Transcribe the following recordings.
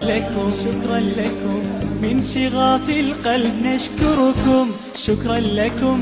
لكم شكرا لكم من شغاف القلب نشكركم. شكرا لكم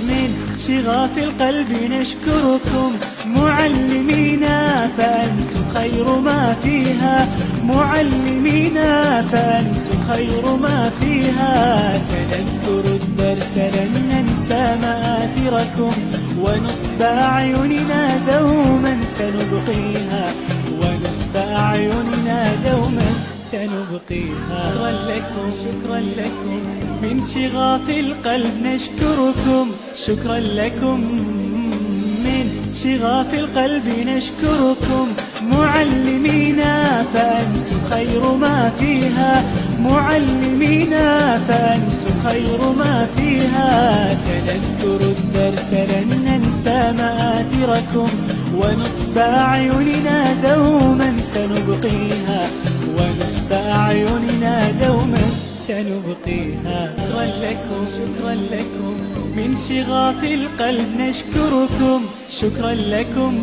من شغاف القلب نشكركم. معلمينا فأنتم خير ما فيها. معلمينا فأنتم خير ما فيها. سنذكر الدرس لن ننسى مآثركم، ونصب أعيننا دوما سنبقيها. ونصب أعيننا دوما سنبقيها. شكرا لكم شكرا لكم من شغاف القلب نشكركم. شكرا لكم من شغاف القلب نشكركم. معلمينا فأنتم خير ما فيها. معلمينا فأنتم خير ما فيها. سنذكر الدرس لن ننسى مآثركم، ونصب أعيننا دوما سنبقيها. ونصب أعيننا دوما سنبقيها. شكرا لكم شكرا لكم من شغاف القلب نشكركم. شكرا لكم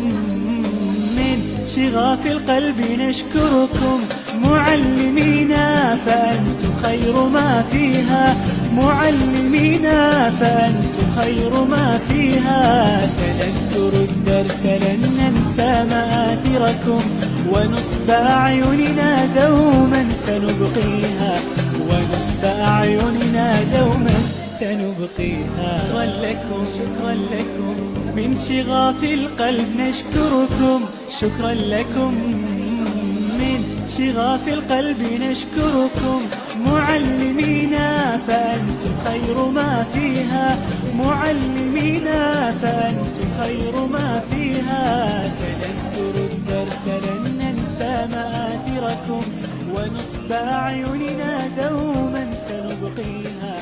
من شغاف القلب نشكركم. معلمينا فأنتم خير ما فيها. معلمينا فأنتم خير ما فيها. سنذكر الدرس لن ننسى مآثركم، ونصب أعيننا دوما سنبقيها. ونصب أعيننا دوما سنبقيها. شكرا لكم شكرا لكم من شغاف القلب نشكركم. شكرا لكم من شغاف القلب نشكركم. معلمينا فأنتم خير ما فيها. معلمينا فأنتم خير ما فيها. سنذكر الدرس لن ننسى مآثركم، ونصب أعيننا دوما سنبقيها.